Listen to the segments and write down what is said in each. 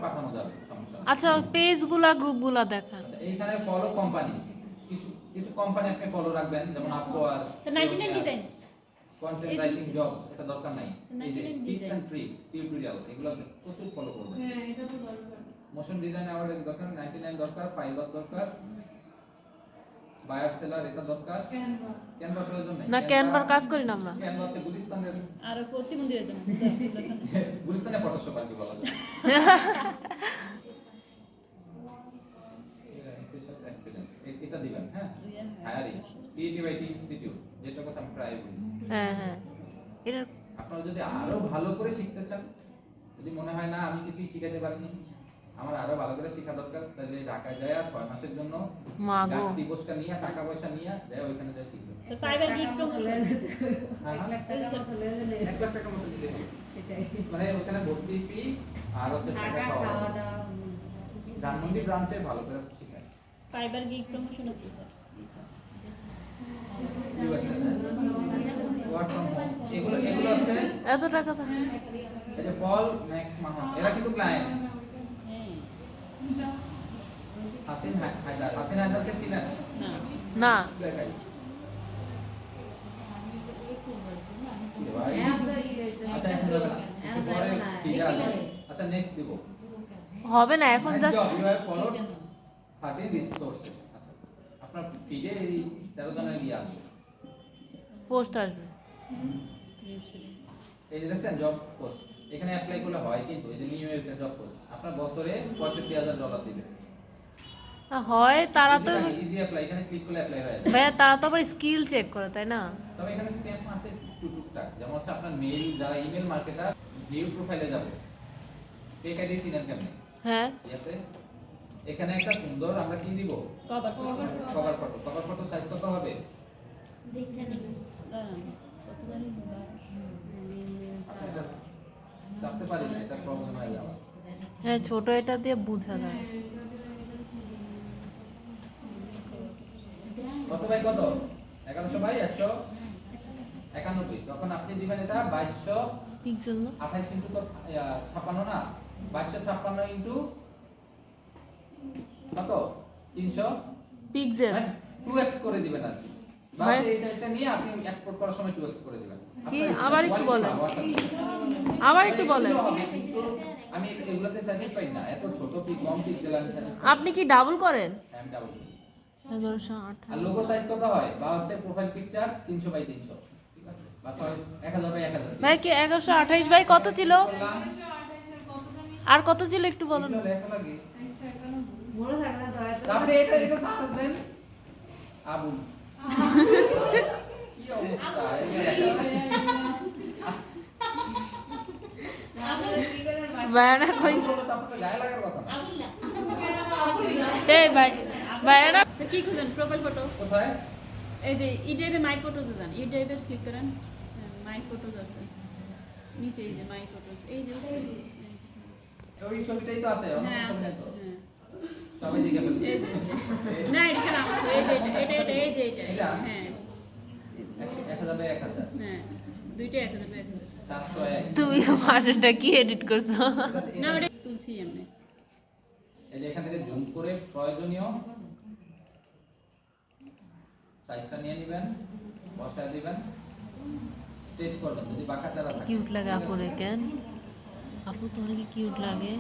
পাঠানো যাবে, সমস্যা নেই। আচ্ছা পেজগুলা গ্রুপগুলা দেখান। আচ্ছা, এইখানে ফলো কোম্পানি, কিছু কিছু কোম্পানি আপনি ফলো রাখবেন, যেমন আপওয়ার, 99 ডিজাইন কন্টেন্ট রাইটিং জব, এটা দরকার নাই। এই যে টিপস এন্ড ট্রিক্স, টিউটোরিয়াল, এগুলো প্রচুর ফলো করবেন। হ্যাঁ এটা তো দরকার। মোশন ডিজাইন আমার দরকার, 99 দরকার, ফাইবার দরকার, বায়ার সেলার এটা দরকার, ক্যানভা ক্যানভা প্রয়োজন নাই। না ক্যানভার কাজ করি না আমরা। ক্যানভা হচ্ছে গুলিস্তানের, আর প্রতিবন্ধী হয়েছে না গুলিস্তানের ফটোশপ আর কি বলা যায়। এটা দিবেন, হ্যাঁ। হায়ারিং, ক্রিয়েটিভ আইটি ইনস্টিটিউট, যেটা কথা আমি প্রায় বলি। হ্যাঁ হ্যাঁ এটা আপনারা যদি আরো ভালো করে শিখতে চান, যদি মনে হয় না আমি কিছুই শিখাতে পারিনি, আমার আরো ভালো করে শেখা দরকার, তাহলে ঢাকায় যায় 6 মাসের জন্য মাগো গাড়ি বসকা নিয়ে, টাকা পয়সা নিয়ে যায়, ওইখানে যায় শিখবে। স্যার পাইবার গিগ প্রমোশন হ্যাঁ, 1 লাখ টাকা হলে 1 লাখ টাকা মতো দিতে হবে। সেটাই মানে ওখানে ভর্তি ফি আর হচ্ছে টাকা টাকা খাওয়া। খাওয়াটা ধানমন্ডি ব্রাঞ্চে ভালো করে শেখায়। পাইবার গিগ প্রমোশন আছে স্যার ওয়ার্ক ফ্রম হোম, এগুলো হচ্ছে এত টাকা তো এই যে পল ম্যাক মাহমুদ, এরা কিন্তু ক্লায়েন্ট। হ্যাঁ হাসিন হায়দারকে চিনেন? না দেখাই। আচ্ছা এখন যাবে না, একটু পরে ঠিক আছে। আচ্ছা নেক্সট দিব। হবে না এখন just you have followed 30 resources. আচ্ছা আপনার ফিডে এই 13 জনের ইয়ে আসবে, পোস্ট আসবে। এই যে দেখছেন জব পোস্ট, এখানে অ্যাপ্লাই করলে হয়, কিন্তু এই যে নিউ ইয়র্কের জব পোস্ট আপনার বছরে $65,000 দিবে। হয় তারা তো ইজি অ্যাপ্লাই, এখানে ক্লিক করলে অ্যাপ্লাই হয়ে যাবে। ভাইয়া তারা তো আবার স্কিল চেক করে তাই না? তবে এখানে স্ক্যাম আছে টুকটাক, যেমন হচ্ছে আপনার মেইল, যারা ইমেল মার্কেটার ভিউ প্রোফাইলে যাবে, ফেক আইডি চিনেন কেমনে? হ্যাঁ ইয়াতে এখানে একটা সুন্দর আমরা কি দিব, কভার কভার ফটো সাইজ কত হবে? কত জানি আপনি এটা চাপতে পারি না, এটা প্রবলেম হয়ে যাবে। হ্যাঁ ছোট এটা দিয়ে বোঝা যায়। কত বাই কত? 1100 বাই 191। তখন আপনি দিবেন এটা 2200 পিক্সেল না 28 ইনটু 56 না, 2256 ইনটু কত? 300 পিক্সেল। 2x করে দিবেন আর কি। বা ভাই এই সাইজটা নিয়ে আপনি এক্সপোর্ট করার সময় 2x করে দিবেন। কি আপনার ইচ্ছা, আবার একটু quality বলেন, ভালো আছে। আবার একটু বলেন। এগুলো হবে, কিন্তু আমি এগুলাতে স্যাটিসফাইড না, এত ছোট কম পিক্সেল আমি আপনি কি ডাবল করেন? ডাবল। 1108 আর লোগো সাইজ কত হয়? বা হচ্ছে প্রোফাইল পিকচার 300 বাই 300, ঠিক আছে? বা 1000 বাই 1000। ভাই কি 1128 বাই কত ছিল? করলাম, আর কত ছিল একটু বলুন। এগুলো লেখা লাগে। মনে থাকলে তো তারপরে এটা সার্চ দেন, আবুল। কি অবস্থা, ভাইয়া কই আপনাকে গায়ে লাগার কথা না। এই ভাই ভাইয়া স্যার কি খুঁজেন প্রোফাইল ফটো কোথায়? এই যে ই ড্রাইভে মাই ফটোজ যান, ই ড্রাইভে ক্লিক করেন, মাই ফটোজ আছে নিচে, এই যে মাই ফটোজ, এই যে ওই ছবিটাই তো আছে, অন্য হ্যাঁ ছবি আছে নেই তো। হ্যাঁ সবাই দিকে ফেলবে। এই যে না এটা নাম আছে, এই যে এটা এই যে এটা হ্যাঁ 1000 বাই 1000, হ্যাঁ দুইটা 1000 701। তুমি ভাষাটা কি এডিট করছো? না ওটা তুলছি এমনি। এই যে এখান থেকে জুম করে প্রয়োজনীয় সাইজটা নিয়ে নেবেন, বসায় দিবেন, স্ট্রেট করবেন, যদি বাঁকা চারা থাকে। কিউট লাগে আপুরে কেন? আপু তোমার কি কিউট লাগে?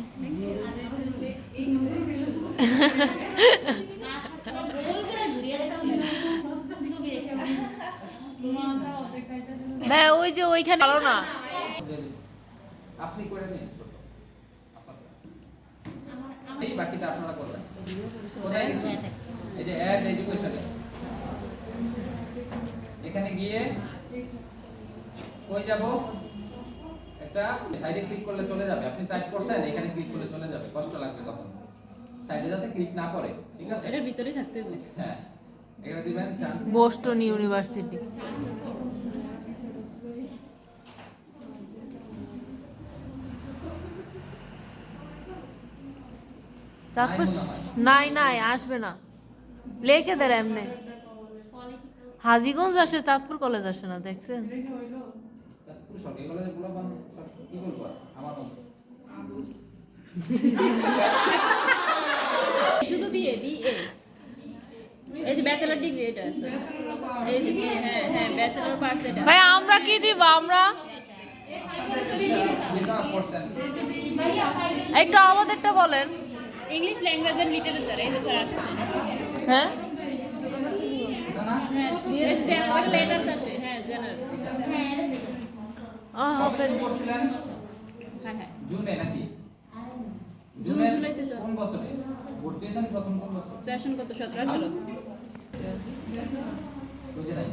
ভাই ওই যে ওইখানে ভালো না। আপনি করে নিন ছোট, এই বাকিটা আপনারা করবেন। কোথায় গেছি? এই যে অ্যাড এডুকেশনে, এখানে গিয়ে কই যাব? একটা সাইডে ক্লিক করলে চলে যাবে, আপনি টাইপ করছেন, এখানে ক্লিক করলে চলে যাবে, কষ্ট লাগবে তখন, সাইডে যাতে ক্লিক না করে, ঠিক আছে? এটার ভিতরেই থাকতে হবে। হ্যাঁ এখানে দিবেন বোস্টন ইউনিভার্সিটি। চাঁদপুর নাই নাই আসবে না, লেখে দেয় এমনি। হাজীগঞ্জ আসে, চাঁদপুর কলেজ আসে না, দেখছেন? সরকারি কলেজে কি বলবো আমার মতো শুধু বিএ বিএ এই যে ব্যাচেলর ডিগ্রি এটা আছে এই যে বিএ হ্যাঁ হ্যাঁ ব্যাচেলর পার্টস এটা ভাই আমরা কি দিব আমরা যেটা করছেন একটু আমাদেরটা বলেন। ইংলিশ ল্যাঙ্গুয়েজ এন্ড লিটারেচার এই যে স্যার আসছে হ্যাঁ হ্যাঁ এই যে জেনারেল লেটারস আসে হ্যাঁ জেনারেল হবে কবে করছিলেন হ্যাঁ হ্যাঁ জুনে নাকি জুন জুনের জুলাইতে তো কোন বছরে ভর্তি হয়েছেন প্রথম কোন বছর সেশন কত 17 বুঝে নাই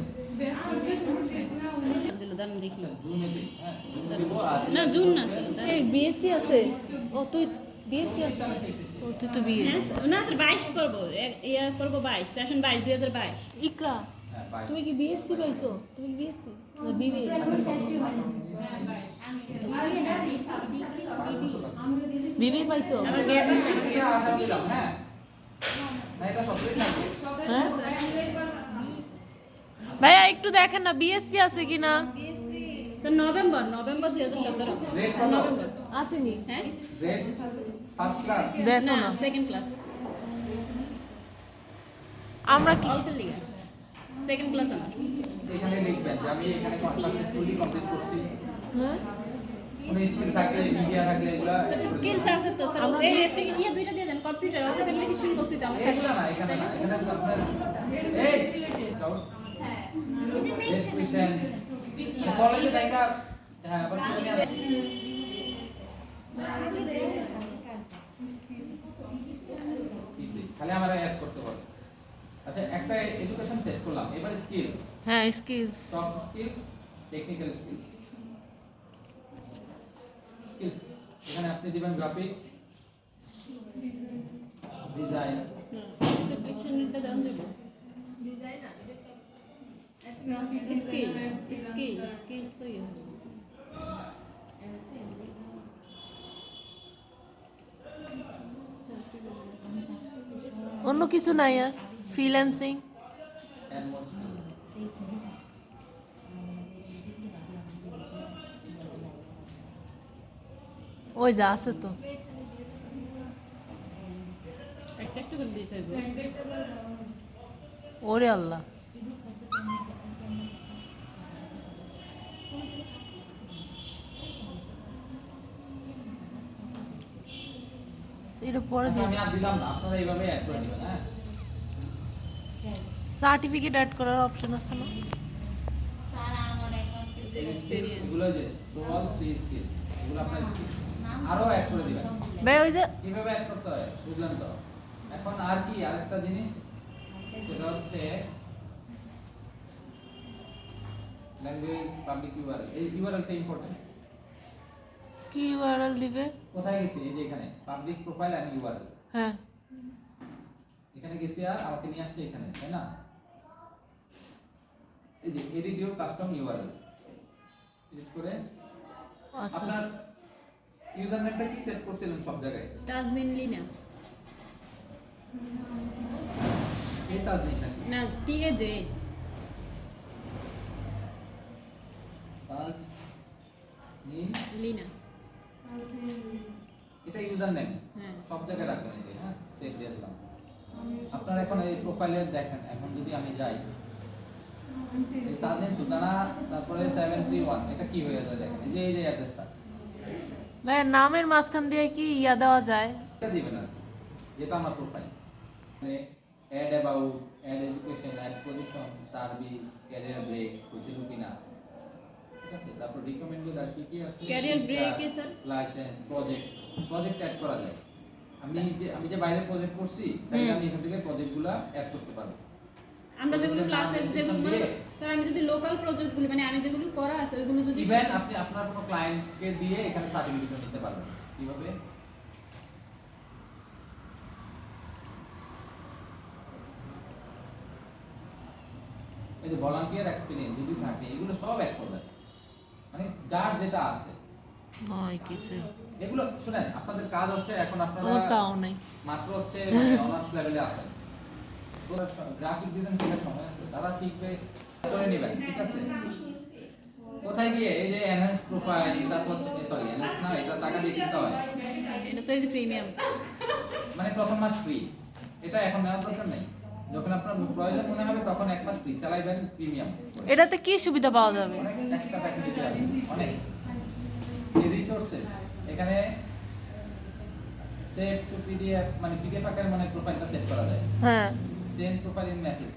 দিল দাম দেখি জুনে দিই, হ্যাঁ জুনে দিব আর না জুন না স্যার এই বিএসসি আছে ও তুই বিএসসি আছে ও তুই তো বিএ হ্যাঁ, না স্যার 22 করব ইয়া করব 22 সেশন 22 2022 ইকরা হ্যাঁ বাই তুমি কি বিএসসি পাইছো তুমি কি বিএসসি না বিবিএ বিবিএ পাইছো আমার গ্যাপ আছে এটা আশা দিলাম হ্যাঁ না এটা সবই থাকে হ্যাঁ ভাইয়া একটু দেখেন না বিএসসি আছে কিনা স্যার নভেম্বর 2017 গ্রেড কত নভেম্বর আসেনি হ্যাঁ গ্রেড ফার্স্ট ক্লাস দেখো না না সেকেন্ড ক্লাস আমরা কি অলফেল লিগা সেকেন্ড ক্লাস আমার এখানে লিখবেন যে আমি এখানে সাকসেসফুলি কমপ্লিট করছি হ্যাঁ মানে স্কিল থাকলে মিডিয়া থাকলে এগুলা স্কিলস আছে তো স্যার এই থেকে ইয়া দুইটা দিয়ে দেন কম্পিউটার অফিস অ্যাপ্লিকেশন করছি তো আমরা এগুলা না এখানে না এখানে আপনার এই রেসপিশন কলেজে দেখা হ্যাঁ আবার কি জানি খালি আমরা অ্যাড করতে পারবো আচ্ছা একটা এডুকেশন সেট করলাম এবারে স্কিল হ্যাঁ skills soft skill technical skill skills এখানে আপনি দিবেন গ্রাফিক ডিজাইন অফিস অ্যাপ্লিকেশনটা দেন যাবে স্কিল স্কিল তো ইয়া অন্য কিছু নাই আর ফ্রিল্যান্সিং এন্ড মোর স্কিল ওই যা আছে তো একটা একটা করে দিতে হবে ওরে আল্লাহ এটা পরে আচ্ছা, দিন আমি আর দিলাম না আপনারা এইভাবে অ্যাড করে দিবেন হ্যাঁ সার্টিফিকেট অ্যাড করার অপশন আছে না এক্সপেরিয়েন্স এগুলো যে সোয়াল ফ্রি স্কিল এগুলো আপনার স্কিল আরো অ্যাড করে দিবেন ভাই ওই যে কিভাবে অ্যাড করতে হয় বুঝলেন তো এখন আর কি আরেকটা জিনিস সেটা হচ্ছে ল্যাঙ্গুয়েজ পাবলিক ইউআরএল এই ইউআরএলটা ইম্পর্টেন্ট কি ইউআরএল দিবে কোথায় গেছি এই যে এখানে পাবলিক প্রোফাইল এন্ড ইউআরএল হ্যাঁ এখানে গেছি আর আমাকে নিয়ে আসছে এখানে তাই না এই যে edit your custom URL click করে আচ্ছা আপনার ইউজার নেমটা কি সেট করছিলেন সব জায়গায় তাজমিন লিনা এই তাজনিক নাকি না টিএজে তাজনিম লিনা এটা ইউজার নেম হ্যাঁ সব জায়গায় রাখবেন এই যে হ্যাঁ সেভ দিয়ে দিলাম আপনার এখন এই প্রোফাইলে দেখেন এখন যদি আমি যাই এই তাজনিম সুলতানা তারপরে 731 এটা কি হয়ে যায় দেখেন এই যে অ্যাড্রেসটা ভাই নামের মাঝখান দিয়ে কি ইয়া দেওয়া যায় এটা দিবেন আর কি। যেটা আমার প্রোফাইল মানে add about add education add position service career break হয়েছিল কিনা ঠিক আছে তারপর রিকমেন্ডেড আর কি কি আছে Career break এ স্যার? লাইসেন্স প্রজেক্ট অ্যাড করা যায় আমি যে বাইরে প্রজেক্ট করছি তাহলে আমি এখান থেকে প্রজেক্টগুলো অ্যাড করতে পারবো আমরা যেগুলো Project এর ক্লাসে নাম যেগুলো দিয়ে। স্যার আমি যদি লোকাল প্রজেক্টগুলো মানে আমি যেগুলো করা আছে ওইগুলো যদি ইভেন আপনি আপনার কোনো ক্লায়েন্টকে দিয়ে এখানে সার্টিফিকেট নিতে পারবেন কিভাবে এই যে ভলান্টিয়ার এক্সপেরিয়েন্স যদি থাকে এগুলো সব অ্যাড করবেন মানে যার যেটা আছে নয় কিছু এগুলো শুনেন আপনাদের কাজ হচ্ছে এখন ও আপনারা তাও নাই মাত্র হচ্ছে অনার্স লেভেলে আছেন গ্রাফিক ডিজাইন শেখার সময় আছে তারা শিখবে করে নেবেন ঠিক আছে কোথায় গিয়ে এই যে এনহ্যান্স প্রোফাইল, তারপর সরি এনহ্যান্স না, এটা টাকা দিয়ে কিনতে হয়, এটা তো এই যে প্রিমিয়াম। মানে প্রথম মাস ফ্রি। এটা এখন নেওয়ার দরকার নেই, যখন আপনার প্রয়োজন মনে হবে তখন 1 মাস ফ্রি চালাইবেন প্রিমিয়াম। এটাতে কি সুবিধা পাওয়া যাবে? অনেক এক্সট্রা ফ্যাসিলিটি আছে, অনেক এই রিসোর্সেস এখানে সেভ টু পিডিএফ, মানে পিডিএফ আকারে মানে প্রোফাইলটা সেভ করা যায়, হ্যাঁ সেন্ড প্রোফাইল ইন মেসেজ,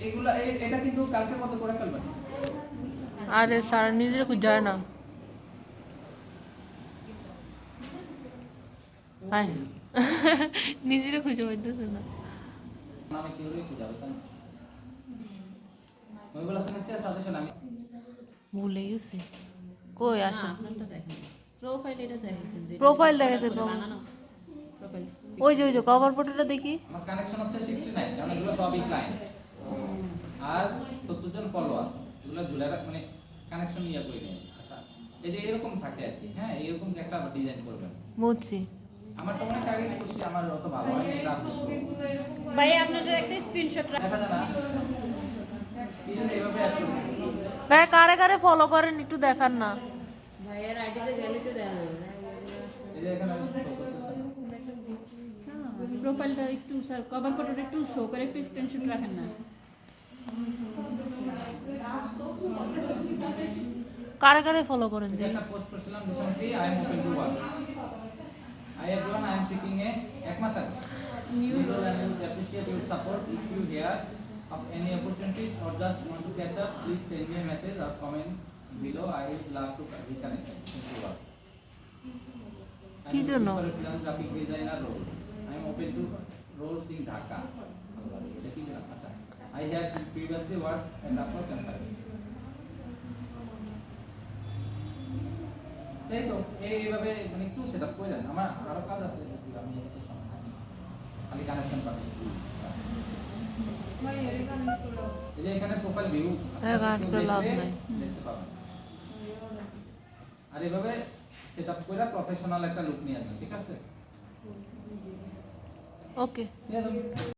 এগুলা এটা কিন্তু কালকের মতো করে ফেলবেন। আরে স্যার নিজের খুঁজ যায় না। হাই নিজের খুঁজে পাইতেছে না। নামে কি হলে খুঁজে হবে ওইগুলো শুনেছি সাজেশন আমি ভুলে গেছি। কই না আসে? আপনারটা দেখেন, প্রোফাইল এটা দেখেন, Profile দেখেছে, বানানো প্রোফাইল। ওই যে কভার ফটোটা দেখি। আমার কানেকশন হচ্ছে 69, কারণ এগুলো সবই ক্লায়েন্ট আর 70 জন ফলোয়ার, এগুলো ঝুলে মানে কানেকশন ইয়া করে নেই। আচ্ছা এই যে এরকম থাকে আর কি, হ্যাঁ এরকম একটা ডিজাইন করবেন। বুঝছি। আমারটা অনেক আগে করছি, আমার অত ভালো হয়নি, এটা আপনি ভাই আপনাদের একটা স্ক্রিনশট দেখা যায় না কি এইভাবে অ্যাড করবেন। ভাই কারে কারে ফলো করেন একটু দেখান না। ভাইয়ের আইডিতে গেলে তো দেখা যাবে। এই যে এখানে show করতেছে না। প্রোফাইলটা একটু স্যার কভার ফটোটা একটু শো করে একটু স্ক্রিনশট রাখেন না। কারে কারে ফলো করেন এই যে দেখি। একটা পোস্ট করছিলাম recently, I am open to work, I everyone I am seeking এ, এক মাস আগে new We will and would appreciate your support. If you hear of any opportunities or just want to catch up, please send me a message or comment below. I would love to reconnect. Thank you all. I কি am জন্য? looking for a freelance graphic designer role. I am open to roles in Dhaka. এটা কি না? আচ্ছা। I have previously worked at Upwork company. এই তো এইভাবে মানে একটু সেটআপ করেন। আমার আরো কাজ আছে, আমি একটু সময় আছে। খালি কানেকশন পাবেন। এই যে এখানে প্রোফাইল ভিউ গান করে লাভ নাই। দেখতে পাবেন। আর এভাবে সেটআপ কইরা প্রফেশনাল একটা লুক নিয়ে আসবেন, ঠিক আছে? ওকে। নিয়ে আসুন।